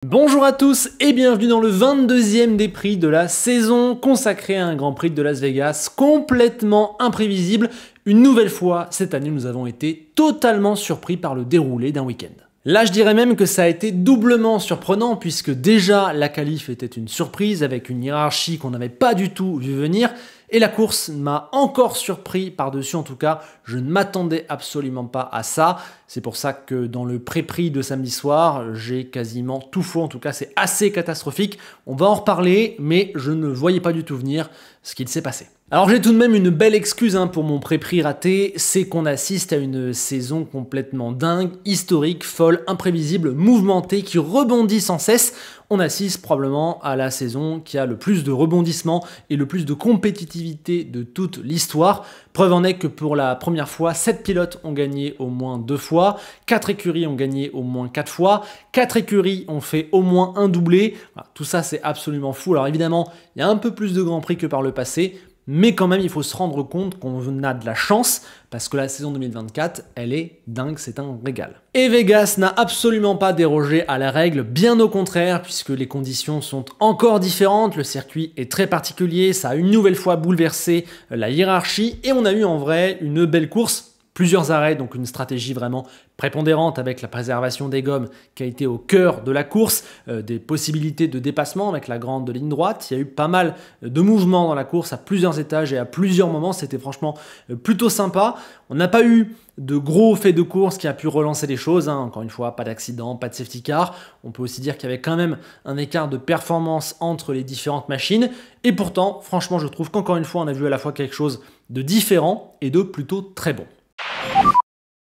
Bonjour à tous et bienvenue dans le 22e des prix de la saison consacré à un Grand Prix de Las Vegas complètement imprévisible. Une nouvelle fois, cette année, nous avons été totalement surpris par le déroulé d'un week-end. Là, je dirais même que ça a été doublement surprenant puisque déjà la qualif était une surprise avec une hiérarchie qu'on n'avait pas du tout vu venir. Et la course m'a encore surpris par-dessus, en tout cas, je ne m'attendais absolument pas à ça. C'est pour ça que dans le pré-prix de samedi soir, j'ai quasiment tout faux, en tout cas c'est assez catastrophique. On va en reparler, mais je ne voyais pas du tout venir ce qu'il s'est passé. Alors j'ai tout de même une belle excuse pour mon pré-prix raté, c'est qu'on assiste à une saison complètement dingue, historique, folle, imprévisible, mouvementée, qui rebondit sans cesse. On assiste probablement à la saison qui a le plus de rebondissements et le plus de compétitivité de toute l'histoire. Preuve en est que pour la première fois, 7 pilotes ont gagné au moins 2 fois, 4 écuries ont gagné au moins 4 fois, 4 écuries ont fait au moins un doublé. Voilà, tout ça c'est absolument fou. Alors évidemment, il y a un peu plus de Grands Prix que par le passé, mais quand même, il faut se rendre compte qu'on a de la chance parce que la saison 2024, elle est dingue, c'est un régal. Et Vegas n'a absolument pas dérogé à la règle, bien au contraire, puisque les conditions sont encore différentes, le circuit est très particulier, ça a une nouvelle fois bouleversé la hiérarchie et on a eu en vrai une belle course. Plusieurs arrêts, donc une stratégie vraiment prépondérante avec la préservation des gommes qui a été au cœur de la course, des possibilités de dépassement avec la grande ligne droite. Il y a eu pas mal de mouvements dans la course à plusieurs étages et à plusieurs moments. C'était franchement plutôt sympa. On n'a pas eu de gros faits de course qui a pu relancer les choses. Encore une fois, pas d'accident, pas de safety car. On peut aussi dire qu'il y avait quand même un écart de performance entre les différentes machines. Et pourtant, franchement, je trouve qu'encore une fois, on a vu à la fois quelque chose de différent et de plutôt très bon.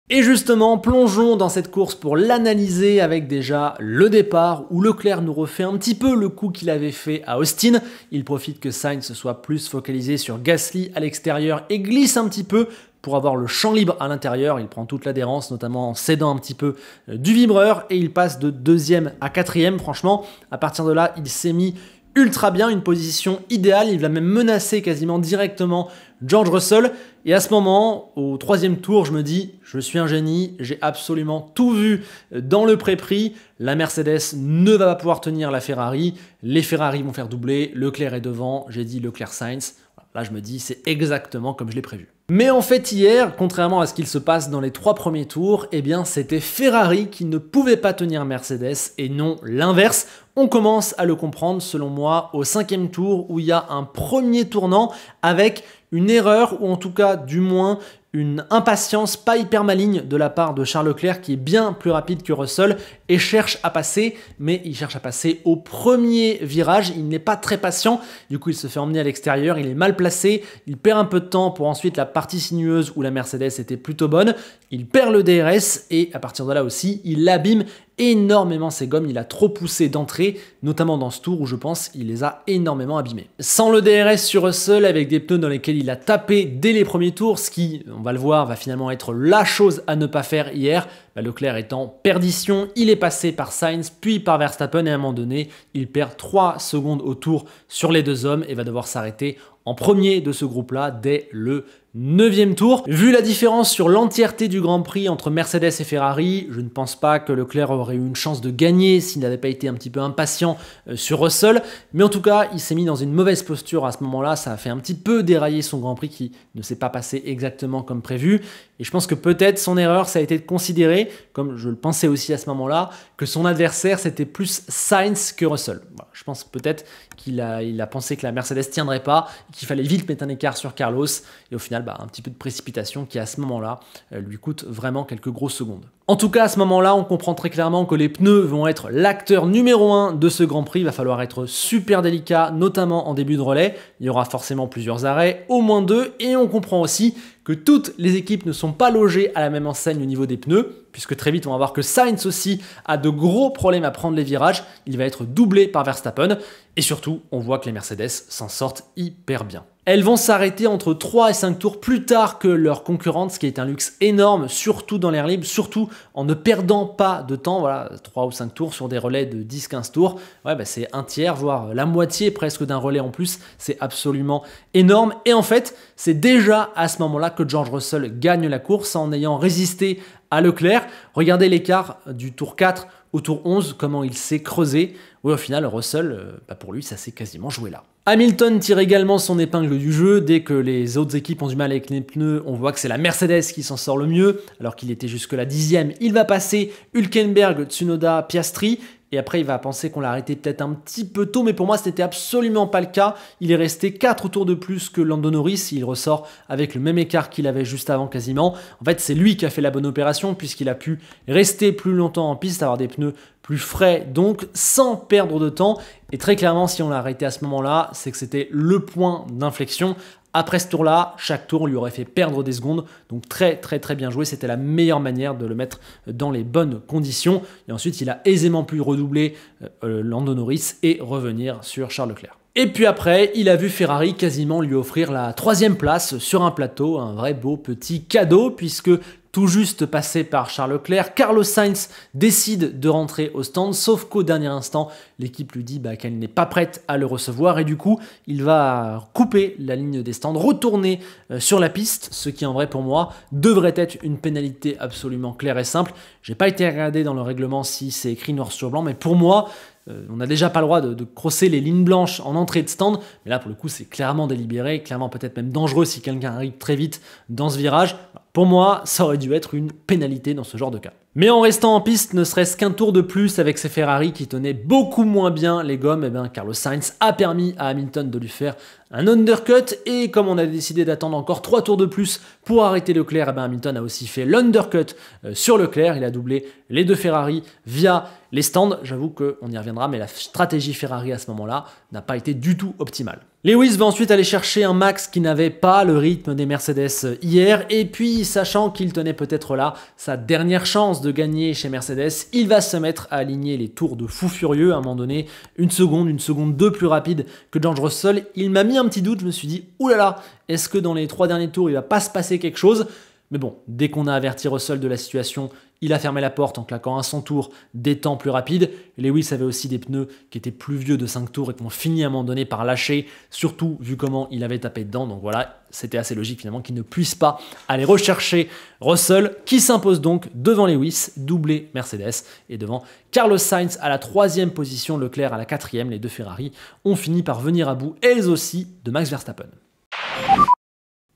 Et justement, plongeons dans cette course pour l'analyser avec déjà le départ où Leclerc nous refait un petit peu le coup qu'il avait fait à Austin. Il profite que Sainz soit plus focalisé sur Gasly à l'extérieur et glisse un petit peu pour avoir le champ libre à l'intérieur. Il prend toute l'adhérence, notamment en cédant un petit peu du vibreur et il passe de 2e à 4e. Franchement, à partir de là, il s'est mis ultra bien, une position idéale, il va même menacer quasiment directement George Russell. Et à ce moment, au 3e tour, je me dis, je suis un génie, j'ai absolument tout vu dans le pré-prix. La Mercedes ne va pas pouvoir tenir la Ferrari, les Ferrari vont faire doubler, Leclerc est devant, j'ai dit Leclerc-Sainz. Là, je me dis, c'est exactement comme je l'ai prévu. Mais en fait, hier, contrairement à ce qu'il se passe dans les 3 premiers tours, eh bien, c'était Ferrari qui ne pouvait pas tenir Mercedes et non l'inverse. On commence à le comprendre, selon moi, au 5e tour où il y a un premier tournant avec une erreur, ou en tout cas, du moins, une impatience pas hyper maligne de la part de Charles Leclerc qui est bien plus rapide que Russell et cherche à passer, mais il cherche à passer au premier virage, il n'est pas très patient, du coup il se fait emmener à l'extérieur, il est mal placé, il perd un peu de temps pour ensuite la partie sinueuse où la Mercedes était plutôt bonne, il perd le DRS et à partir de là aussi il abîme énormément ses gommes, il a trop poussé d'entrée, notamment dans ce tour où je pense il les a énormément abîmés. Sans le DRS sur Russell, avec des pneus dans lesquels il a tapé dès les premiers tours, ce qui, on va le voir, va finalement être la chose à ne pas faire hier. Leclerc est en perdition, il est passé par Sainz, puis par Verstappen et à un moment donné, il perd 3 secondes au tour sur les deux hommes et va devoir s'arrêter en premier de ce groupe-là dès le 9e tour. Vu la différence sur l'entièreté du Grand Prix entre Mercedes et Ferrari, je ne pense pas que Leclerc aurait eu une chance de gagner s'il n'avait pas été un petit peu impatient sur Russell. Mais en tout cas, il s'est mis dans une mauvaise posture à ce moment-là. Ça a fait un petit peu dérailler son Grand Prix qui ne s'est pas passé exactement comme prévu. Et je pense que peut-être son erreur, ça a été de considérer, comme je le pensais aussi à ce moment-là, que son adversaire, c'était plus Sainz que Russell. Voilà, je pense peut-être qu'il a pensé que la Mercedes tiendrait pas, qu'il fallait vite mettre un écart sur Carlos. Et au final, un petit peu de précipitation qui, à ce moment-là, lui coûte vraiment quelques grosses secondes. En tout cas, à ce moment-là, on comprend très clairement que les pneus vont être l'acteur numéro 1 de ce Grand Prix. Il va falloir être super délicat, notamment en début de relais. Il y aura forcément plusieurs arrêts, au moins 2. Et on comprend aussi que toutes les équipes ne sont pas logées à la même enseigne au niveau des pneus, puisque très vite, on va voir que Sainz aussi a de gros problèmes à prendre les virages. Il va être doublé par Verstappen. Et surtout, on voit que les Mercedes s'en sortent hyper bien. Elles vont s'arrêter entre 3 et 5 tours plus tard que leurs concurrentes, ce qui est un luxe énorme, surtout dans l'air libre, surtout en ne perdant pas de temps. Voilà, 3 ou 5 tours sur des relais de 10-15 tours. Ouais, c'est un tiers, voire la moitié presque d'un relais en plus. C'est absolument énorme. Et en fait, c'est déjà à ce moment-là que George Russell gagne la course en ayant résisté à Leclerc. Regardez l'écart du tour 4 au tour 11, comment il s'est creusé. Oui, au final, Russell, pour lui, ça s'est quasiment joué là. Hamilton tire également son épingle du jeu. Dès que les autres équipes ont du mal avec les pneus, on voit que c'est la Mercedes qui s'en sort le mieux. Alors qu'il était jusque-là 10e, il va passer Hülkenberg, Tsunoda, Piastri. Et après, il va penser qu'on l'a arrêté peut-être un petit peu tôt, mais pour moi, ce n'était absolument pas le cas. Il est resté 4 tours de plus que Lando Norris. Il ressort avec le même écart qu'il avait juste avant quasiment. En fait, c'est lui qui a fait la bonne opération puisqu'il a pu rester plus longtemps en piste, avoir des pneus plus frais, donc sans perdre de temps. Et très clairement, si on l'a arrêté à ce moment-là, c'est que c'était le point d'inflexion. Après ce tour-là, chaque tour lui aurait fait perdre des secondes, donc très bien joué, c'était la meilleure manière de le mettre dans les bonnes conditions. Et ensuite, il a aisément pu redoubler Lando Norris et revenir sur Charles Leclerc. Et puis après, il a vu Ferrari quasiment lui offrir la 3e place sur un plateau, un vrai beau petit cadeau, puisque tout juste passé par Charles Leclerc, Carlos Sainz décide de rentrer au stand, sauf qu'au dernier instant, l'équipe lui dit qu'elle n'est pas prête à le recevoir et du coup, il va couper la ligne des stands, retourner sur la piste, ce qui en vrai pour moi devrait être une pénalité absolument claire et simple. J'ai pas été regardé dans le règlement si c'est écrit noir sur blanc, mais pour moi, on n'a déjà pas le droit de crosser les lignes blanches en entrée de stand, mais là pour le coup c'est clairement délibéré, clairement peut-être même dangereux si quelqu'un arrive très vite dans ce virage. Pour moi, ça aurait dû être une pénalité dans ce genre de cas. Mais en restant en piste, ne serait-ce qu'un tour de plus avec ses Ferrari qui tenaient beaucoup moins bien les gommes, Carlos Sainz a permis à Hamilton de lui faire un undercut et comme on a décidé d'attendre encore 3 tours de plus pour arrêter Leclerc, Hamilton a aussi fait l'undercut sur Leclerc, il a doublé les deux Ferrari via les stands. J'avoue qu'on y reviendra, mais la stratégie Ferrari à ce moment-là n'a pas été du tout optimale. Lewis va ensuite aller chercher un Max qui n'avait pas le rythme des Mercedes hier et puis sachant qu'il tenait peut-être là sa dernière chance de gagner chez Mercedes, il va se mettre à aligner les tours de fou furieux à un moment donné, une seconde 2 plus rapide que George Russell. Il m'a mis un petit doute, je me suis dit oulala, est-ce que dans les 3 derniers tours il va pas se passer quelque chose? Mais bon, dès qu'on a averti Russell de la situation, il a fermé la porte en claquant à son tour des temps plus rapides. Lewis avait aussi des pneus qui étaient plus vieux de 5 tours et qui ont fini à un moment donné par lâcher, surtout vu comment il avait tapé dedans. Donc voilà, c'était assez logique finalement qu'il ne puisse pas aller rechercher Russell, qui s'impose donc devant Lewis, doublé Mercedes, et devant Carlos Sainz à la 3e position, Leclerc à la 4e. Les deux Ferrari ont fini par venir à bout, elles aussi, de Max Verstappen.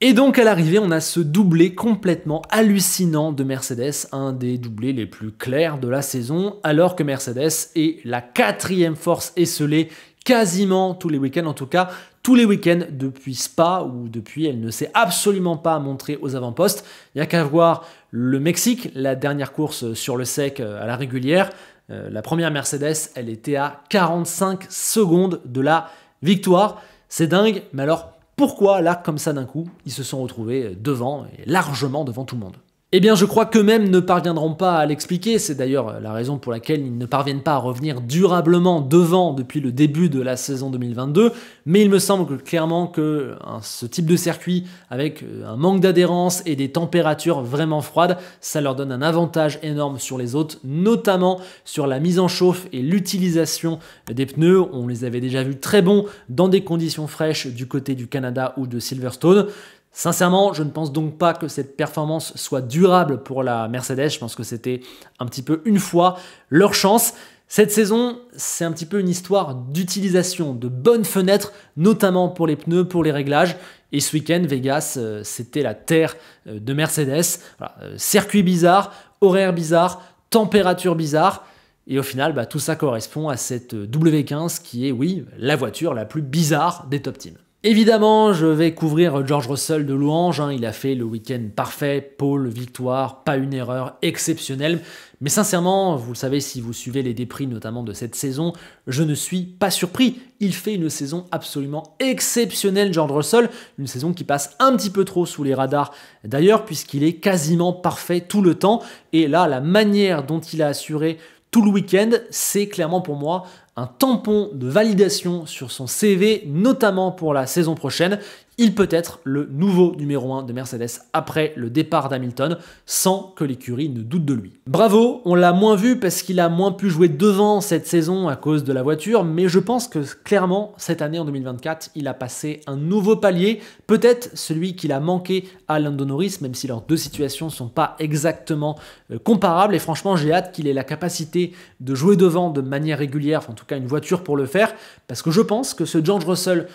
Et donc à l'arrivée, on a ce doublé complètement hallucinant de Mercedes, un des doublés les plus clairs de la saison, alors que Mercedes est la 4e force esselée quasiment tous les week-ends, en tout cas tous les week-ends depuis Spa, où depuis elle ne s'est absolument pas montrée aux avant-postes. Il n'y a qu'à voir le Mexique, la dernière course sur le sec à la régulière. La première Mercedes, elle était à 45 secondes de la victoire. C'est dingue, mais alors pourquoi là, comme ça d'un coup, ils se sont retrouvés devant, et largement devant tout le monde? Eh bien, je crois qu'eux-mêmes ne parviendront pas à l'expliquer. C'est d'ailleurs la raison pour laquelle ils ne parviennent pas à revenir durablement devant depuis le début de la saison 2022. Mais il me semble clairement que ce type de circuit, avec un manque d'adhérence et des températures vraiment froides, ça leur donne un avantage énorme sur les autres, notamment sur la mise en chauffe et l'utilisation des pneus. On les avait déjà vus très bons dans des conditions fraîches du côté du Canada ou de Silverstone. Sincèrement, je ne pense donc pas que cette performance soit durable pour la Mercedes. Je pense que c'était un petit peu une fois leur chance. Cette saison, c'est un petit peu une histoire d'utilisation, de bonnes fenêtres, notamment pour les pneus, pour les réglages. Et ce week-end, Vegas, c'était la terre de Mercedes. Voilà, circuit bizarre, horaire bizarre, température bizarre. Et au final, tout ça correspond à cette W15 qui est, oui, la voiture la plus bizarre des top teams. Évidemment, je vais couvrir George Russell de louanges, il a fait le week-end parfait, pole, victoire, pas une erreur exceptionnelle. Mais sincèrement, vous le savez si vous suivez les dépris notamment de cette saison, je ne suis pas surpris. Il fait une saison absolument exceptionnelle, George Russell, une saison qui passe un petit peu trop sous les radars d'ailleurs, puisqu'il est quasiment parfait tout le temps. Et là, la manière dont il a assuré tout le week-end, c'est clairement pour moi un tampon de validation sur son CV, notamment pour la saison prochaine. Il peut être le nouveau numéro 1 de Mercedes après le départ d'Hamilton, sans que l'écurie ne doute de lui. Bravo, on l'a moins vu parce qu'il a moins pu jouer devant cette saison à cause de la voiture, mais je pense que clairement, cette année en 2024, il a passé un nouveau palier, peut-être celui qu'il a manqué à Lando Norris, même si leurs deux situations ne sont pas exactement comparables, et franchement, j'ai hâte qu'il ait la capacité de jouer devant de manière régulière, enfin, en tout cas une voiture pour le faire, parce que je pense que ce George Russell,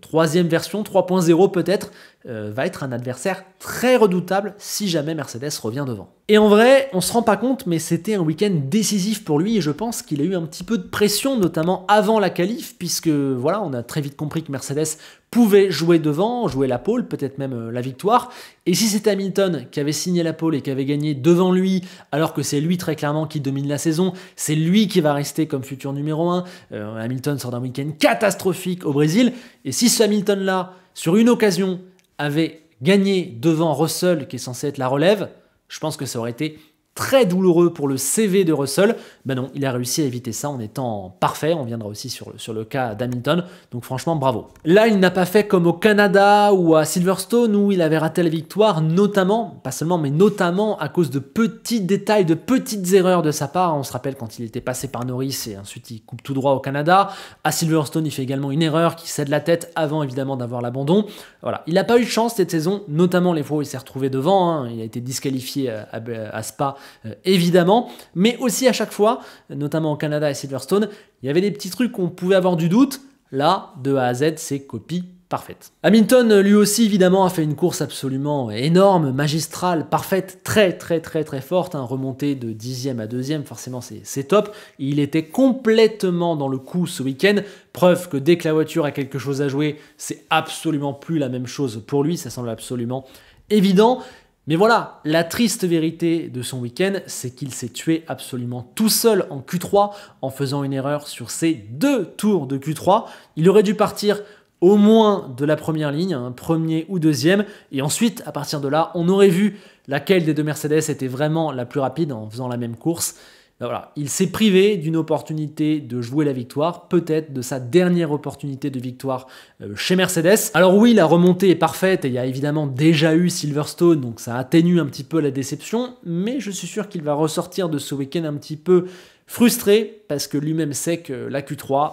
troisième version, 3.0 peut-être, va être un adversaire très redoutable si jamais Mercedes revient devant. Et en vrai, on se rend pas compte, mais c'était un week-end décisif pour lui et je pense qu'il a eu un petit peu de pression, notamment avant la qualif, puisque voilà, on a très vite compris que Mercedes pouvait jouer devant, jouer la pole, peut-être même la victoire. Et si c'était Hamilton qui avait signé la pole et qui avait gagné devant lui, alors que c'est lui très clairement qui domine la saison, c'est lui qui va rester comme futur numéro 1. Hamilton sort d'un week-end catastrophique au Brésil. Et si ce Hamilton-là, sur une occasion, avait gagné devant Russell, qui est censé être la relève, je pense que ça aurait été très douloureux pour le CV de Russell. Ben non, il a réussi à éviter ça en étant parfait. On viendra aussi sur le cas d'Hamilton. Donc franchement, bravo. Là, il n'a pas fait comme au Canada ou à Silverstone où il avait raté la victoire, notamment, pas seulement, mais notamment à cause de petits détails, de petites erreurs de sa part. On se rappelle quand il était passé par Norris et ensuite il coupe tout droit au Canada. À Silverstone, il fait également une erreur qui cède la tête avant évidemment d'avoir l'abandon. Voilà, il n'a pas eu de chance cette saison, notamment les fois où il s'est retrouvé devant. Hein. Il a été disqualifié à Spa. Évidemment, mais aussi à chaque fois, notamment au Canada et Silverstone, il y avait des petits trucs où on pouvait avoir du doute. Là, de A à Z, c'est copie parfaite. Hamilton, lui aussi, évidemment, a fait une course absolument énorme, magistrale, parfaite, très forte, hein, remontée de 10e à 2e, forcément c'est top. Il était complètement dans le coup ce week-end, preuve que dès que la voiture a quelque chose à jouer, c'est absolument plus la même chose pour lui, ça semble absolument évident. Mais voilà, la triste vérité de son week-end, c'est qu'il s'est tué absolument tout seul en Q3 en faisant une erreur sur ses 2 tours de Q3. Il aurait dû partir au moins de la première ligne, un premier ou deuxième, et ensuite, à partir de là, on aurait vu laquelle des deux Mercedes était vraiment la plus rapide en faisant la même course. Voilà, il s'est privé d'une opportunité de jouer la victoire, peut-être de sa dernière opportunité de victoire chez Mercedes. Alors oui, la remontée est parfaite et il y a évidemment déjà eu Silverstone, donc ça atténue un petit peu la déception, mais je suis sûr qu'il va ressortir de ce week-end un petit peu frustré parce que lui-même sait que la Q3,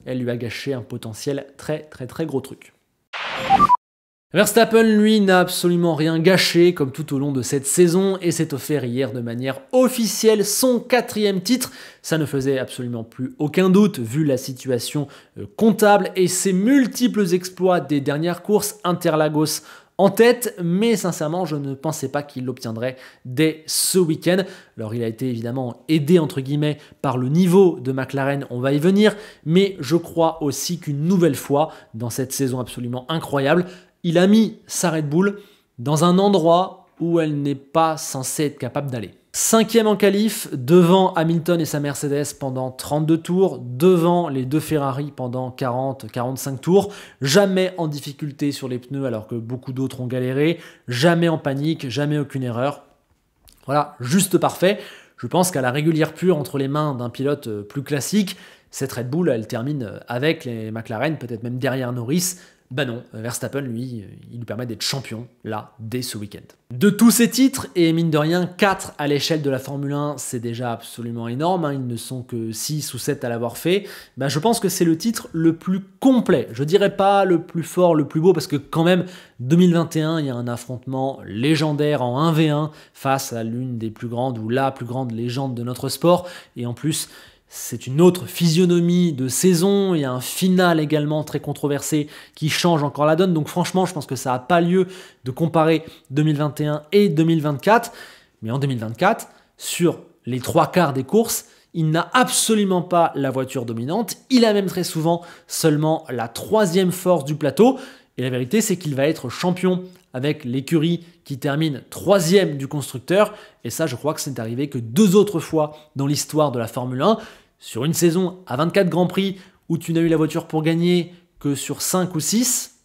elle lui a gâché un potentiel très gros truc. Verstappen, lui, n'a absolument rien gâché comme tout au long de cette saison et s'est offert hier de manière officielle son 4e titre. Ça ne faisait absolument plus aucun doute vu la situation comptable et ses multiples exploits des dernières courses, Interlagos en tête, mais sincèrement, je ne pensais pas qu'il l'obtiendrait dès ce week-end. Alors, il a été évidemment aidé, entre guillemets, par le niveau de McLaren, on va y venir, mais je crois aussi qu'une nouvelle fois, dans cette saison absolument incroyable, il a mis sa Red Bull dans un endroit où elle n'est pas censée être capable d'aller. 5e en qualif, devant Hamilton et sa Mercedes pendant 32 tours, devant les deux Ferrari pendant 40-45 tours, jamais en difficulté sur les pneus alors que beaucoup d'autres ont galéré, jamais en panique, jamais aucune erreur. Voilà, juste parfait. Je pense qu'à la régulière pure entre les mains d'un pilote plus classique, cette Red Bull, elle termine avec les McLaren, peut-être même derrière Norris. Ben non, Verstappen, lui, il lui permet d'être champion, là, dès ce week-end. De tous ces titres, et mine de rien, 4 à l'échelle de la Formule 1, c'est déjà absolument énorme, hein, ils ne sont que 6 ou 7 à l'avoir fait, ben je pense que c'est le titre le plus complet. Je dirais pas le plus fort, le plus beau, parce que quand même, 2021, il y a un affrontement légendaire en 1v1 face à l'une des plus grandes, ou la plus grande légende de notre sport, et en plus, c'est une autre physionomie de saison, il y a un final également très controversé qui change encore la donne, donc franchement je pense que ça n'a pas lieu de comparer 2021 et 2024, mais en 2024, sur les 3/4 des courses, il n'a absolument pas la voiture dominante, il a même très souvent seulement la 3e force du plateau, et la vérité c'est qu'il va être champion avec l'écurie qui termine 3e du constructeur, et ça je crois que c'est arrivé que 2 autres fois dans l'histoire de la Formule 1, sur une saison à 24 Grands Prix où tu n'as eu la voiture pour gagner que sur 5 ou 6,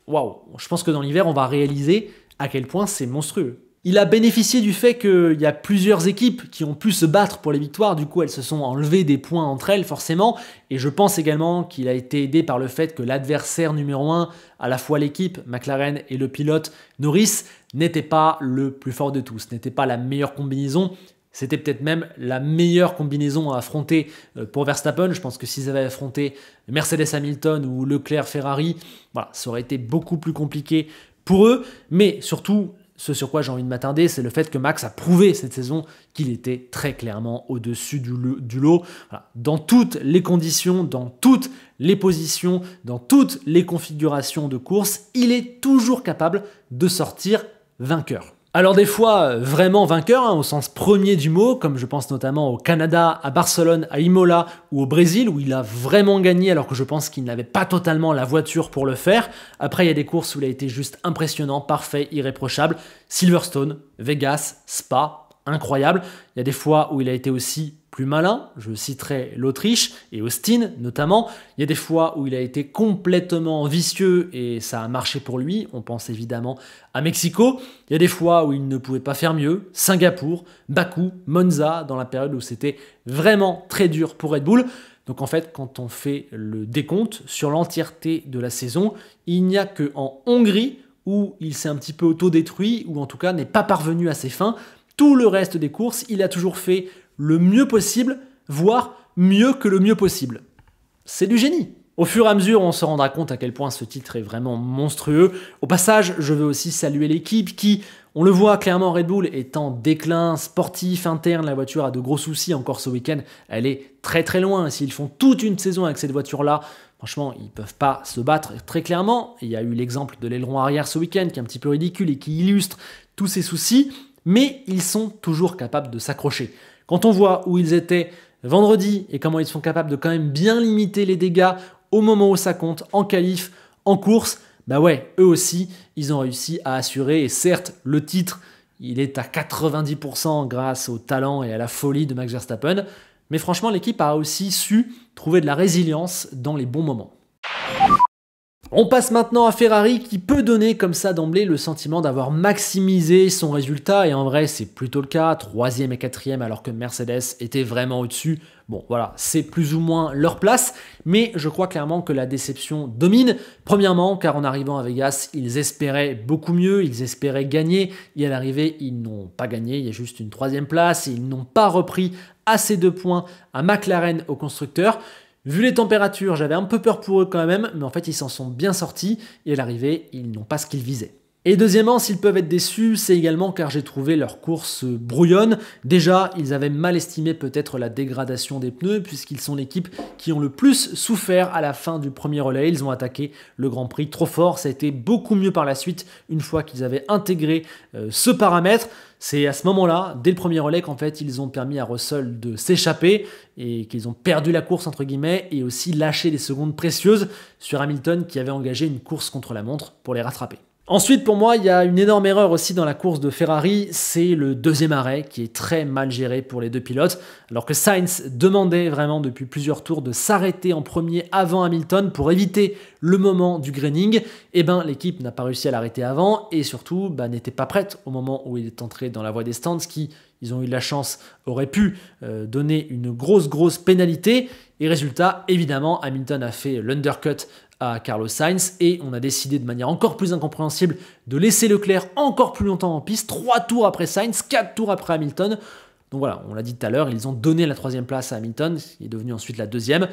waouh, je pense que dans l'hiver on va réaliser à quel point c'est monstrueux. Il a bénéficié du fait qu'il y a plusieurs équipes qui ont pu se battre pour les victoires, du coup elles se sont enlevées des points entre elles forcément, et je pense également qu'il a été aidé par le fait que l'adversaire numéro 1, à la fois l'équipe, McLaren, et le pilote Norris, n'était pas le plus fort de tous, n'était pas la meilleure combinaison. C'était peut-être même la meilleure combinaison à affronter pour Verstappen. Je pense que s'ils avaient affronté Mercedes Hamilton ou Leclerc Ferrari, voilà, ça aurait été beaucoup plus compliqué pour eux. Mais surtout, ce sur quoi j'ai envie de m'attarder, c'est le fait que Max a prouvé cette saison qu'il était très clairement au-dessus du lot. Voilà. Dans toutes les conditions, dans toutes les positions, dans toutes les configurations de course, il est toujours capable de sortir vainqueur. Alors des fois, vraiment vainqueur, hein, au sens premier du mot, comme je pense notamment au Canada, à Barcelone, à Imola ou au Brésil, où il a vraiment gagné alors que je pense qu'il n'avait pas totalement la voiture pour le faire. Après, il y a des courses où il a été juste impressionnant, parfait, irréprochable. Silverstone, Vegas, Spa, incroyable. Il y a des fois où il a été aussi plus malin, je citerai l'Autriche et Austin notamment. Il y a des fois où il a été complètement vicieux et ça a marché pour lui, on pense évidemment à Mexico. Il y a des fois où il ne pouvait pas faire mieux, Singapour, Bakou, Monza, dans la période où c'était vraiment très dur pour Red Bull. Donc en fait, quand on fait le décompte sur l'entièreté de la saison, il n'y a qu'en Hongrie où il s'est un petit peu auto-détruit, ou en tout cas n'est pas parvenu à ses fins. Tout le reste des courses, il a toujours fait le mieux possible, voire mieux que le mieux possible. C'est du génie. Au fur et à mesure, on se rendra compte à quel point ce titre est vraiment monstrueux. Au passage, je veux aussi saluer l'équipe qui, on le voit clairement, Red Bull est en déclin sportif interne. La voiture a de gros soucis encore ce week-end. Elle est très très loin. S'ils font toute une saison avec cette voiture-là, franchement, ils ne peuvent pas se battre très clairement. Il y a eu l'exemple de l'aileron arrière ce week-end qui est un petit peu ridicule et qui illustre tous ces soucis. Mais ils sont toujours capables de s'accrocher. Quand on voit où ils étaient vendredi et comment ils sont capables de quand même bien limiter les dégâts au moment où ça compte, en qualif, en course, bah ouais, eux aussi, ils ont réussi à assurer. Et certes, le titre, il est à 90% grâce au talent et à la folie de Max Verstappen. Mais franchement, l'équipe a aussi su trouver de la résilience dans les bons moments. On passe maintenant à Ferrari qui peut donner comme ça d'emblée le sentiment d'avoir maximisé son résultat, et en vrai c'est plutôt le cas, 3e et 4e alors que Mercedes était vraiment au-dessus. Bon voilà, c'est plus ou moins leur place, mais je crois clairement que la déception domine. Premièrement, car en arrivant à Vegas, ils espéraient beaucoup mieux, ils espéraient gagner, et à l'arrivée ils n'ont pas gagné, il y a juste une 3e place, et ils n'ont pas repris assez de points à McLaren au constructeur. Vu les températures, j'avais un peu peur pour eux quand même, mais en fait ils s'en sont bien sortis et à l'arrivée, ils n'ont pas ce qu'ils visaient. Et deuxièmement, s'ils peuvent être déçus, c'est également car j'ai trouvé leur course brouillonne. Déjà, ils avaient mal estimé peut-être la dégradation des pneus puisqu'ils sont l'équipe qui ont le plus souffert à la fin du premier relais. Ils ont attaqué le Grand Prix trop fort, ça a été beaucoup mieux par la suite une fois qu'ils avaient intégré ce paramètre. C'est à ce moment-là, dès le premier relais, qu'en fait ils ont permis à Russell de s'échapper et qu'ils ont perdu la course entre guillemets et aussi lâché des secondes précieuses sur Hamilton qui avait engagé une course contre la montre pour les rattraper. Ensuite, pour moi, il y a une énorme erreur aussi dans la course de Ferrari, c'est le deuxième arrêt qui est très mal géré pour les deux pilotes. Alors que Sainz demandait vraiment depuis plusieurs tours de s'arrêter en premier avant Hamilton pour éviter le moment du graining, et ben l'équipe n'a pas réussi à l'arrêter avant et surtout n'était pas prête au moment où il est entré dans la voie des stands, ce qui, ils ont eu de la chance, aurait pu donner une grosse pénalité. Et résultat, évidemment, Hamilton a fait l'undercut à Carlos Sainz et on a décidé de manière encore plus incompréhensible de laisser Leclerc encore plus longtemps en piste, 3 tours après Sainz, 4 tours après Hamilton. Donc voilà, on l'a dit tout à l'heure, ils ont donné la 3e place à Hamilton, qui est devenu ensuite la 2e.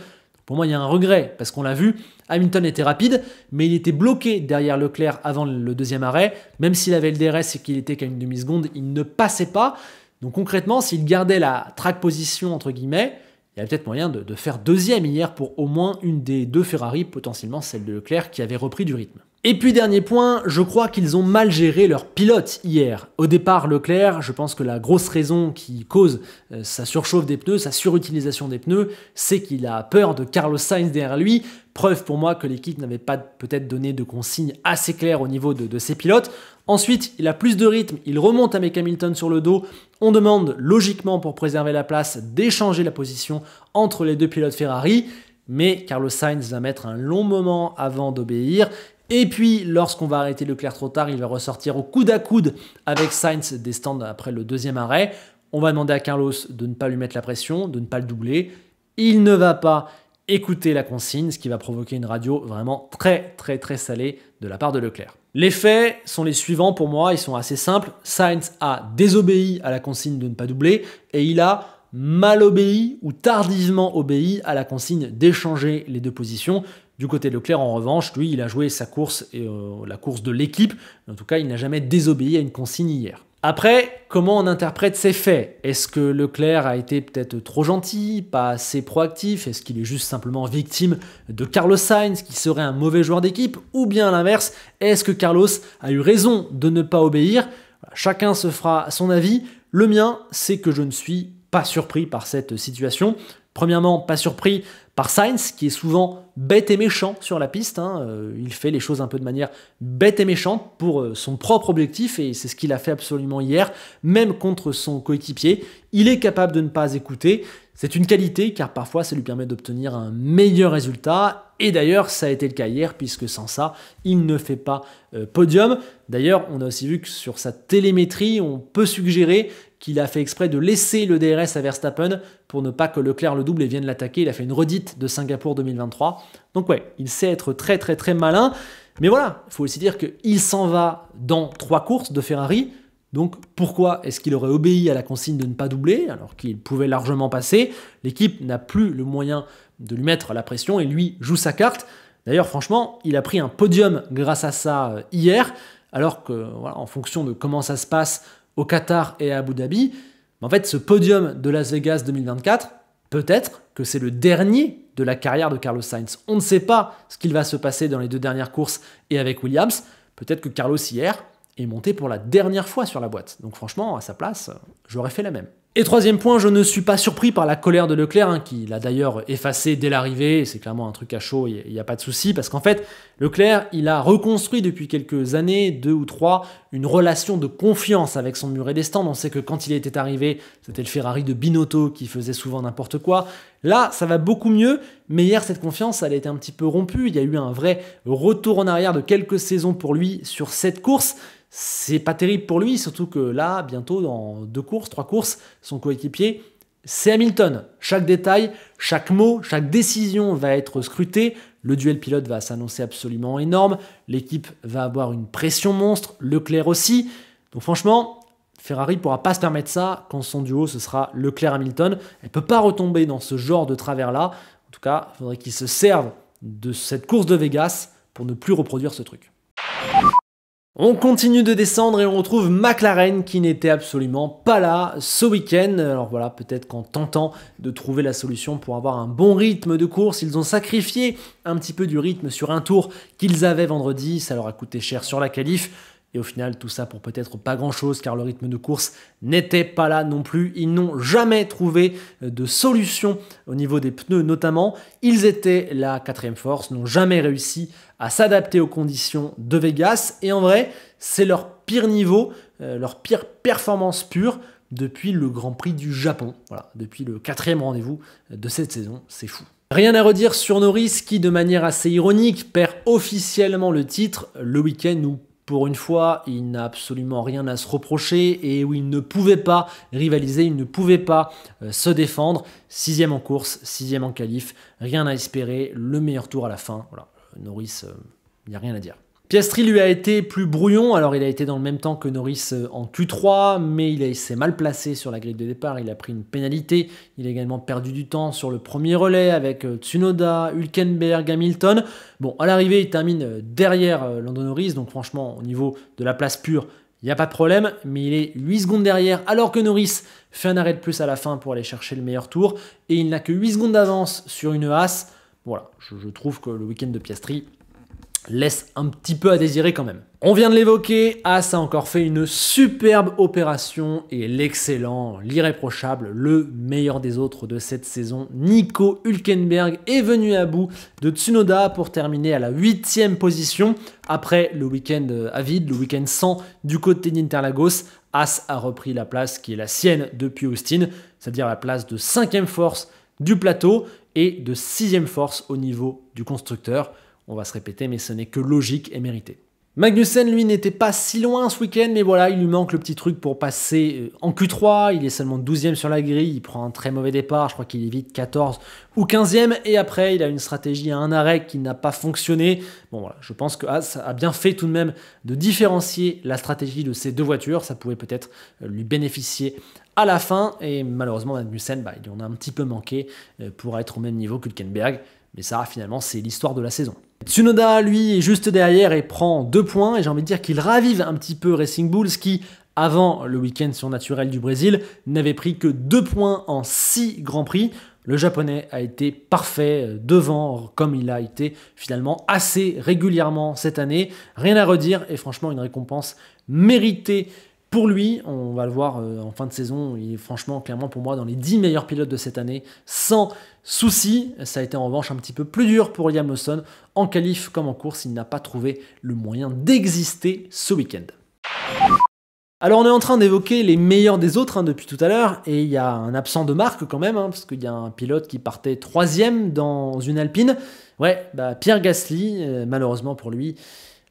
Pour moi, il y a un regret, parce qu'on l'a vu, Hamilton était rapide, mais il était bloqué derrière Leclerc avant le 2e arrêt. Même s'il avait le DRS et qu'il était qu'à une demi-seconde, il ne passait pas. Donc concrètement, s'il gardait la track position, entre guillemets, il y avait peut-être moyen de faire 2e hier pour au moins une des deux Ferrari, potentiellement celle de Leclerc, qui avait repris du rythme. Et puis dernier point, je crois qu'ils ont mal géré leur pilote hier. Au départ, Leclerc, je pense que la grosse raison qui cause sa surchauffe des pneus, sa surutilisation des pneus, c'est qu'il a peur de Carlos Sainz derrière lui. Preuve pour moi que l'équipe n'avait pas peut-être donné de consignes assez claires au niveau de ses pilotes. Ensuite, il a plus de rythme, il remonte avec Hamilton sur le dos. On demande logiquement, pour préserver la place, d'échanger la position entre les deux pilotes Ferrari. Mais Carlos Sainz va mettre un long moment avant d'obéir. Et puis, lorsqu'on va arrêter Leclerc trop tard, il va ressortir au coude à coude avec Sainz des stands après le deuxième arrêt. On va demander à Carlos de ne pas lui mettre la pression, de ne pas le doubler. Il ne va pas écouter la consigne, ce qui va provoquer une radio vraiment très salée de la part de Leclerc. Les faits sont les suivants pour moi, ils sont assez simples. Sainz a désobéi à la consigne de ne pas doubler et il a mal obéi ou tardivement obéi à la consigne d'échanger les deux positions. Du côté de Leclerc, en revanche, lui, il a joué sa course et la course de l'équipe. En tout cas, il n'a jamais désobéi à une consigne hier. Après, comment on interprète ces faits? Est-ce que Leclerc a été peut-être trop gentil, pas assez proactif? Est-ce qu'il est juste simplement victime de Carlos Sainz, qui serait un mauvais joueur d'équipe? Ou bien à l'inverse, est-ce que Carlos a eu raison de ne pas obéir? Chacun se fera son avis. Le mien, c'est que je ne suis pas surpris par cette situation. Premièrement, pas surpris par Sainz, qui est souvent bête et méchant sur la piste. Il fait les choses un peu de manière bête et méchante pour son propre objectif, et c'est ce qu'il a fait absolument hier, même contre son coéquipier. Il est capable de ne pas écouter. C'est une qualité, car parfois ça lui permet d'obtenir un meilleur résultat. Et d'ailleurs, ça a été le cas hier, puisque sans ça, il ne fait pas podium. D'ailleurs, on a aussi vu que sur sa télémétrie, on peut suggérer qu'il a fait exprès de laisser le DRS à Verstappen pour ne pas que Leclerc le double et vienne l'attaquer. Il a fait une redite de Singapour 2023. Donc ouais, il sait être très malin. Mais voilà, il faut aussi dire qu'il s'en va dans 3 courses de Ferrari. Donc pourquoi est-ce qu'il aurait obéi à la consigne de ne pas doubler alors qu'il pouvait largement passer? L'équipe n'a plus le moyen de lui mettre la pression et lui joue sa carte. D'ailleurs, franchement, il a pris un podium grâce à ça hier, alors que, voilà, en fonction de comment ça se passe au Qatar et à Abu Dhabi, en fait, ce podium de Las Vegas 2024, peut-être que c'est le dernier de la carrière de Carlos Sainz. On ne sait pas ce qu'il va se passer dans les 2 dernières courses et avec Williams. Peut-être que Carlos hier est monté pour la dernière fois sur la boîte. Donc franchement, à sa place, j'aurais fait la même. Et 3e point, je ne suis pas surpris par la colère de Leclerc, qui l'a d'ailleurs effacé dès l'arrivée. C'est clairement un truc à chaud, il n'y a pas de souci, parce qu'en fait, Leclerc, il a reconstruit depuis quelques années, 2 ou 3, une relation de confiance avec son muret des stands. On sait que quand il était arrivé, c'était le Ferrari de Binotto qui faisait souvent n'importe quoi. Là, ça va beaucoup mieux, mais hier, cette confiance, elle a été un petit peu rompue. Il y a eu un vrai retour en arrière de quelques saisons pour lui sur cette course. C'est pas terrible pour lui, surtout que là, bientôt, dans 2 courses, 3 courses, son coéquipier, c'est Hamilton. Chaque détail, chaque mot, chaque décision va être scrutée. Le duel pilote va s'annoncer absolument énorme. L'équipe va avoir une pression monstre, Leclerc aussi. Donc franchement, Ferrari ne pourra pas se permettre ça quand son duo, ce sera Leclerc-Hamilton. Elle ne peut pas retomber dans ce genre de travers-là. En tout cas, il faudrait qu'ils se servent de cette course de Vegas pour ne plus reproduire ce truc. On continue de descendre et on retrouve McLaren qui n'était absolument pas là ce week-end. Alors voilà, peut-être qu'en tentant de trouver la solution pour avoir un bon rythme de course, ils ont sacrifié un petit peu du rythme sur un tour qu'ils avaient vendredi. Ça leur a coûté cher sur la qualif. Et au final, tout ça pour peut-être pas grand-chose, car le rythme de course n'était pas là non plus. Ils n'ont jamais trouvé de solution au niveau des pneus notamment. Ils étaient la 4e force, n'ont jamais réussi à s'adapter aux conditions de Vegas. Et en vrai, c'est leur pire niveau, leur pire performance pure depuis le Grand Prix du Japon. Voilà, depuis le 4e rendez-vous de cette saison, c'est fou. Rien à redire sur Norris qui, de manière assez ironique, perd officiellement le titre le week-end où, pour une fois, il n'a absolument rien à se reprocher et où il ne pouvait pas rivaliser, il ne pouvait pas se défendre. 6e en course, 6e en qualif, rien à espérer, le meilleur tour à la fin. Voilà, Norris, il n'y a rien à dire. Piastri lui a été plus brouillon, alors il a été dans le même temps que Norris en Q3, mais il s'est mal placé sur la grille de départ, il a pris une pénalité, il a également perdu du temps sur le premier relais avec Tsunoda, Hülkenberg, Hamilton. Bon, à l'arrivée, il termine derrière Lando Norris, donc franchement, au niveau de la place pure, il n'y a pas de problème, mais il est 8 secondes derrière, alors que Norris fait un arrêt de plus à la fin pour aller chercher le meilleur tour, et il n'a que 8 secondes d'avance sur une Haas. Voilà, je trouve que le week-end de Piastri laisse un petit peu à désirer quand même. On vient de l'évoquer, Haas a encore fait une superbe opération et l'excellent, l'irréprochable, le meilleur des autres de cette saison, Nico Hülkenberg, est venu à bout de Tsunoda pour terminer à la 8e position. Après le week-end à vide, le week-end sans du côté d'Interlagos, Haas a repris la place qui est la sienne depuis Austin, c'est-à-dire la place de 5e force du plateau et de 6e force au niveau du constructeur. on va se répéter, mais ce n'est que logique et mérité. Magnussen, lui, n'était pas si loin ce week-end, mais voilà, il lui manque le petit truc pour passer en Q3. Il est seulement 12e sur la grille, il prend un très mauvais départ, je crois qu'il est vite 14 ou 15e, et après, il a une stratégie à un arrêt qui n'a pas fonctionné. Bon, voilà, je pense que Haas a bien fait tout de même de différencier la stratégie de ces deux voitures. Ça pouvait peut-être lui bénéficier à la fin, et malheureusement, Magnussen, il en a un petit peu manqué pour être au même niveau que Hülkenberg. Mais ça, finalement, c'est l'histoire de la saison. Tsunoda, lui, est juste derrière et prend 2 points. Et j'ai envie de dire qu'il ravive un petit peu Racing Bulls qui, avant le week-end surnaturel du Brésil, n'avait pris que 2 points en 6 Grands Prix. Le japonais a été parfait devant, comme il a été finalement assez régulièrement cette année. Rien à redire et franchement une récompense méritée pour lui. On va le voir en fin de saison, il est franchement, clairement pour moi, dans les 10 meilleurs pilotes de cette année, sans souci. Ça a été en revanche un petit peu plus dur pour Liam Lawson. En qualif comme en course, il n'a pas trouvé le moyen d'exister ce week-end. Alors on est en train d'évoquer les meilleurs des autres depuis tout à l'heure, et il y a un absent de marque quand même, parce qu'il y a un pilote qui partait 3e dans une Alpine. Ouais, Pierre Gasly, malheureusement pour lui,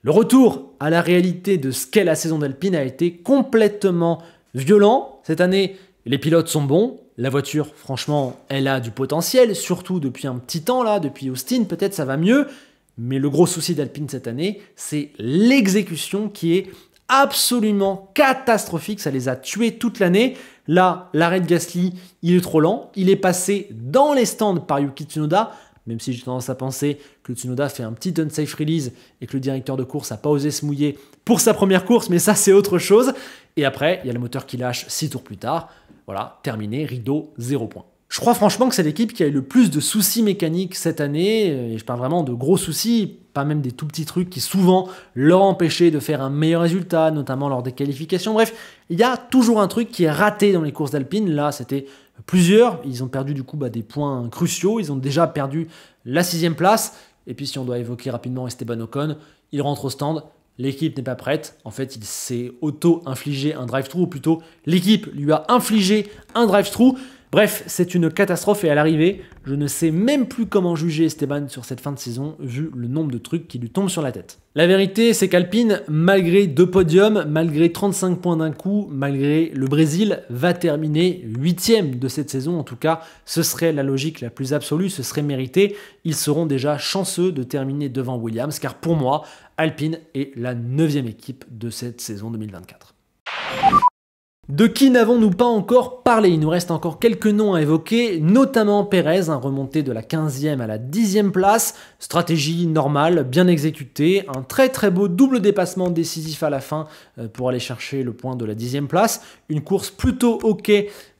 le retour à la réalité de ce qu'est la saison d'Alpine a été complètement violent. Cette année, les pilotes sont bons. La voiture, franchement, elle a du potentiel, surtout depuis un petit temps, là, depuis Austin, peut-être ça va mieux. Mais le gros souci d'Alpine cette année, c'est l'exécution qui est absolument catastrophique. Ça les a tués toute l'année. Là, l'arrêt de Gasly, il est trop lent. Il est passé dans les stands par Yuki Tsunoda, même si j'ai tendance à penser que Tsunoda fait un petit unsafe release et que le directeur de course n'a pas osé se mouiller pour sa première course, mais ça c'est autre chose. Et après, il y a le moteur qui lâche 6 tours plus tard. Voilà, terminé, rideau, 0 point. Je crois franchement que c'est l'équipe qui a eu le plus de soucis mécaniques cette année, et je parle vraiment de gros soucis, pas même des tout petits trucs qui souvent leur empêchaient de faire un meilleur résultat, notamment lors des qualifications. Bref, il y a toujours un truc qui est raté dans les courses d'Alpine. Là, c'était plusieurs. Ils ont perdu du coup des points cruciaux. Ils ont déjà perdu la 6e place. Et puis si on doit évoquer rapidement Esteban Ocon, il rentre au stand. L'équipe n'est pas prête. En fait, il s'est auto-infligé un drive-thru, ou plutôt l'équipe lui a infligé un drive-thru. Bref, c'est une catastrophe et à l'arrivée, je ne sais même plus comment juger Esteban sur cette fin de saison vu le nombre de trucs qui lui tombent sur la tête. La vérité, c'est qu'Alpine, malgré 2 podiums, malgré 35 points d'un coup, malgré le Brésil, va terminer 8e de cette saison. En tout cas, ce serait la logique la plus absolue, ce serait mérité. Ils seront déjà chanceux de terminer devant Williams, car pour moi, Alpine est la 9e équipe de cette saison 2024. De qui n'avons-nous pas encore parlé? Il nous reste encore quelques noms à évoquer, notamment Pérez, remonté de la 15e à la 10e place. Stratégie normale, bien exécutée, un très très beau double dépassement décisif à la fin pour aller chercher le point de la 10e place. Une course plutôt ok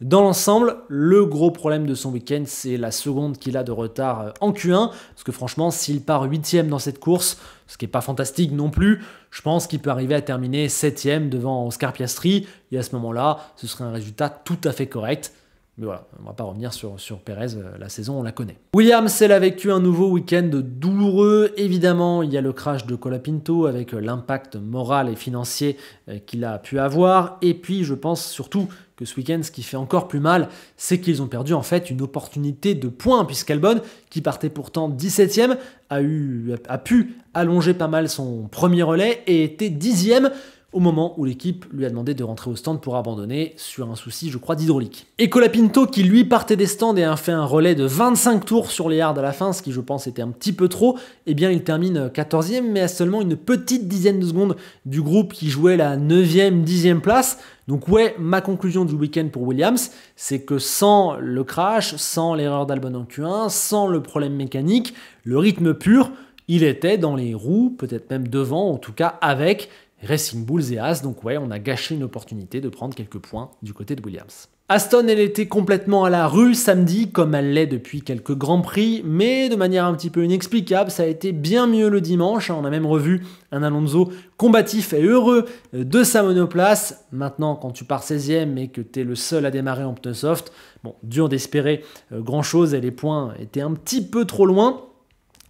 dans l'ensemble. Le gros problème de son week-end, c'est la seconde qu'il a de retard en Q1, parce que franchement, s'il part 8e dans cette course, ce qui n'est pas fantastique non plus, je pense qu'il peut arriver à terminer 7e devant Oscar Piastri, et à ce moment-là, ce serait un résultat tout à fait correct. Mais voilà, on ne va pas revenir sur Pérez, la saison, on la connaît. Williams, elle a vécu un nouveau week-end douloureux. Évidemment, il y a le crash de Colapinto avec l'impact moral et financier qu'il a pu avoir. Et puis, je pense surtout que ce week-end, ce qui fait encore plus mal, c'est qu'ils ont perdu en fait une opportunité de points, puisqu'Albon, qui partait pourtant 17e, a pu allonger pas mal son premier relais et était 10e au moment où l'équipe lui a demandé de rentrer au stand pour abandonner sur un souci, je crois, d'hydraulique. Et Colapinto, qui lui partait des stands et a fait un relais de 25 tours sur les hards à la fin, ce qui je pense était un petit peu trop, eh bien il termine 14e, mais à seulement une petite dizaine de secondes du groupe qui jouait la 9e, 10e place. Donc ouais, ma conclusion du week-end pour Williams, c'est que sans le crash, sans l'erreur d'Albon en Q1, sans le problème mécanique, le rythme pur, il était dans les roues, peut-être même devant, en tout cas avec Racing Bulls et Haas. Donc ouais, on a gâché une opportunité de prendre quelques points du côté de Williams. Aston, elle était complètement à la rue samedi, comme elle l'est depuis quelques Grands Prix, mais de manière un petit peu inexplicable, ça a été bien mieux le dimanche. On a même revu un Alonso combatif et heureux de sa monoplace. Maintenant, quand tu pars 16e et que tu es le seul à démarrer en pneu soft, bon, dur d'espérer grand-chose et les points étaient un petit peu trop loin.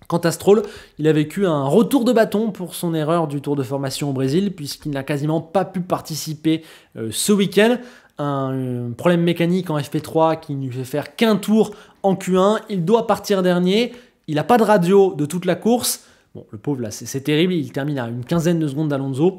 Quant à Stroll, il a vécu un retour de bâton pour son erreur du Tour de formation au Brésil, puisqu'il n'a quasiment pas pu participer ce week-end. Un problème mécanique en FP3 qui ne lui fait faire qu'un tour en Q1. Il doit partir dernier. Il n'a pas de radio de toute la course. Bon, le pauvre, là, c'est terrible. Il termine à une quinzaine de secondes d'Alonso.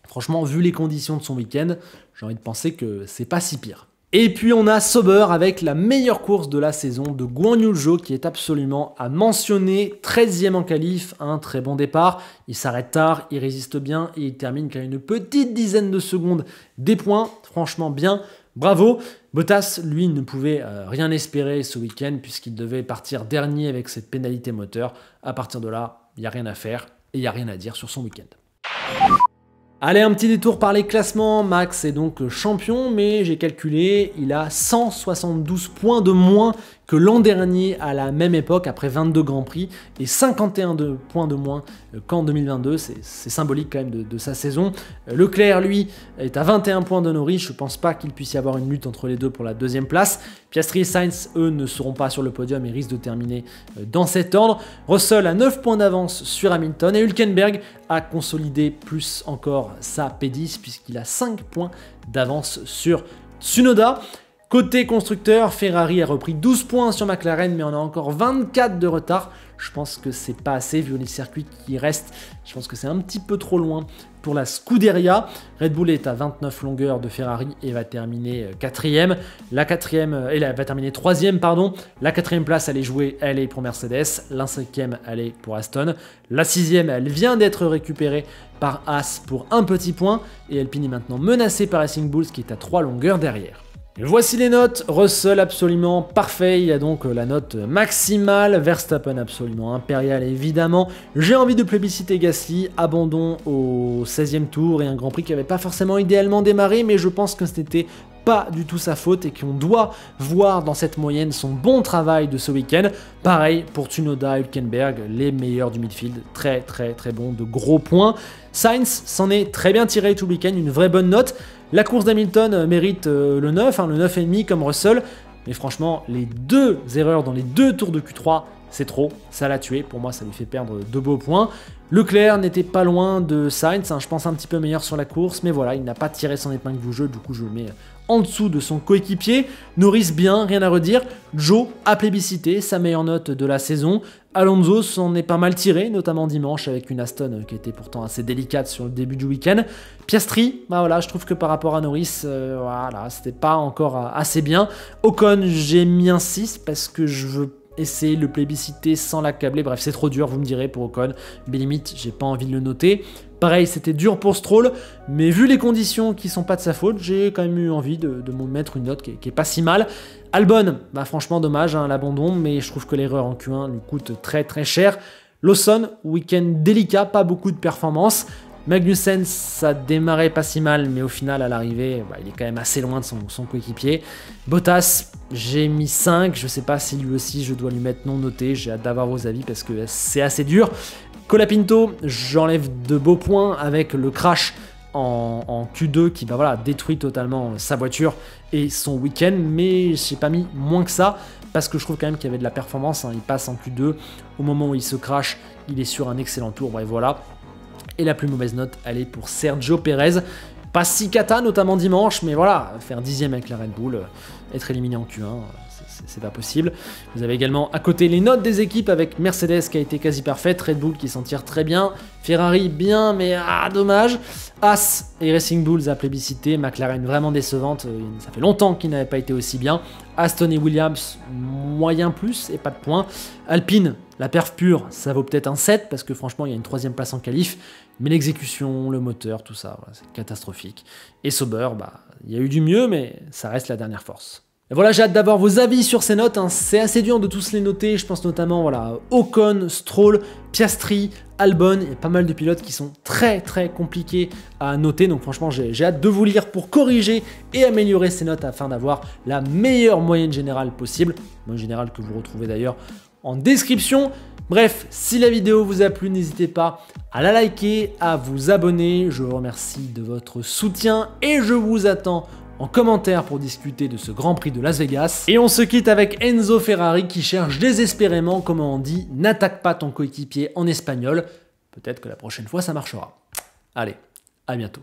Franchement, vu les conditions de son week-end, j'ai envie de penser que c'est pas si pire. Et puis on a Sauber avec la meilleure course de la saison de Guan Yu Zhou qui est absolument à mentionner. 13e en qualif, un très bon départ. Il s'arrête tard, il résiste bien et il termine qu'à une petite dizaine de secondes des points. Franchement bien, bravo. Bottas, lui, ne pouvait rien espérer ce week-end puisqu'il devait partir dernier avec cette pénalité moteur. À partir de là, il n'y a rien à faire et il n'y a rien à dire sur son week-end. Allez, un petit détour par les classements. Max est donc champion, mais j'ai calculé, il a 172 points de moins que l'an dernier à la même époque, après 22 Grands Prix, et 51 points de moins qu'en 2022. C'est symbolique quand même de sa saison. Leclerc, lui, est à 21 points de Norris. Je ne pense pas qu'il puisse y avoir une lutte entre les deux pour la deuxième place. Piastri et Sainz, eux, ne seront pas sur le podium et risquent de terminer dans cet ordre. Russell a 9 points d'avance sur Hamilton et Hülkenberg a consolidé plus encore sa P10 puisqu'il a 5 points d'avance sur Tsunoda. Côté constructeur, Ferrari a repris 12 points sur McLaren, mais on a encore 24 de retard. Je pense que c'est pas assez vu les circuits qui restent. Je pense que c'est un petit peu trop loin pour la Scuderia. Red Bull est à 29 longueurs de Ferrari et va terminer 4e. La 4e, elle va terminer 3e, pardon. La 4e place, elle est jouée, elle est pour Mercedes. La 5e, elle est pour Aston. La 6e, elle vient d'être récupérée par Haas pour un petit point. Et Alpine est maintenant menacée par Racing Bulls qui est à 3 longueurs derrière. Et voici les notes. Russell absolument parfait, il y a donc la note maximale, Verstappen absolument impérial évidemment. J'ai envie de plébisciter Gasly, abandon au 16e tour et un Grand Prix qui n'avait pas forcément idéalement démarré, mais je pense que ce n'était pas du tout sa faute et qu'on doit voir dans cette moyenne son bon travail de ce week-end. Pareil pour Tsunoda et Hülkenberg, les meilleurs du midfield, très bon, de gros points. Sainz s'en est très bien tiré tout le week-end, une vraie bonne note. La course d'Hamilton mérite le 9, le 9,5 comme Russell, mais franchement, les deux erreurs dans les deux tours de Q3, c'est trop, ça l'a tué, pour moi ça lui fait perdre 2 beaux points. Leclerc n'était pas loin de Sainz, je pense un petit peu meilleur sur la course, mais voilà, il n'a pas tiré son épingle du jeu, du coup je le mets en dessous de son coéquipier. Norris bien, rien à redire. Zhou a plébiscité, sa meilleure note de la saison. Alonso s'en est pas mal tiré, notamment dimanche avec une Aston qui était pourtant assez délicate sur le début du week-end. Piastri, bah voilà, je trouve que par rapport à Norris, voilà, c'était pas encore assez bien. Ocon, j'ai mis un 6 parce que je veux essayer de le plébisciter sans l'accabler. Bref, c'est trop dur, vous me direz, pour Ocon. Mais limite, j'ai pas envie de le noter. Pareil, c'était dur pour Stroll, mais vu les conditions qui sont pas de sa faute, j'ai quand même eu envie de me mettre une note qui est pas si mal. Albon, bah franchement dommage l'abandon, mais je trouve que l'erreur en Q1 lui coûte très cher. Lawson, week-end délicat, pas beaucoup de performance. Magnussen, ça démarrait pas si mal, mais au final, à l'arrivée, il est quand même assez loin de son coéquipier. Bottas, j'ai mis 5, je sais pas si lui aussi je dois lui mettre non noté, j'ai hâte d'avoir vos avis parce que c'est assez dur. Colapinto, j'enlève de beaux points avec le crash en Q2 qui détruit totalement sa voiture et son week-end, mais j'ai pas mis moins que ça parce que je trouve quand même qu'il y avait de la performance. Il passe en Q2, au moment où il se crash, il est sur un excellent tour, bref voilà. Et la plus mauvaise note, elle est pour Sergio Pérez. Pas si cata, notamment dimanche, mais voilà, faire 10e avec la Red Bull, être éliminé en Q1, c'est pas possible. Vous avez également à côté les notes des équipes avec Mercedes qui a été quasi parfaite, Red Bull qui s'en tire très bien, Ferrari bien, mais dommage. Haas et Racing Bulls à plébisciter, McLaren vraiment décevante, ça fait longtemps qu'il n'avait pas été aussi bien. Aston et Williams, moyen plus et pas de points. Alpine, la perf pure, ça vaut peut-être un 7 parce que franchement il y a une 3e place en qualif, mais l'exécution, le moteur, tout ça, c'est catastrophique. Et Sauber, il y a eu du mieux, mais ça reste la dernière force. Et voilà, j'ai hâte d'avoir vos avis sur ces notes, c'est assez dur de tous les noter, je pense notamment Ocon, Stroll, Piastri, Albon, il y a pas mal de pilotes qui sont très compliqués à noter, donc franchement j'ai hâte de vous lire pour corriger et améliorer ces notes afin d'avoir la meilleure moyenne générale possible, moyenne générale que vous retrouvez d'ailleurs en description. Bref, si la vidéo vous a plu, n'hésitez pas à la liker, à vous abonner, je vous remercie de votre soutien et je vous attends en commentaire pour discuter de ce Grand Prix de Las Vegas. Et on se quitte avec Enzo Ferrari qui cherche désespérément, comment on dit, n'attaque pas ton coéquipier en espagnol. Peut-être que la prochaine fois ça marchera. Allez, à bientôt.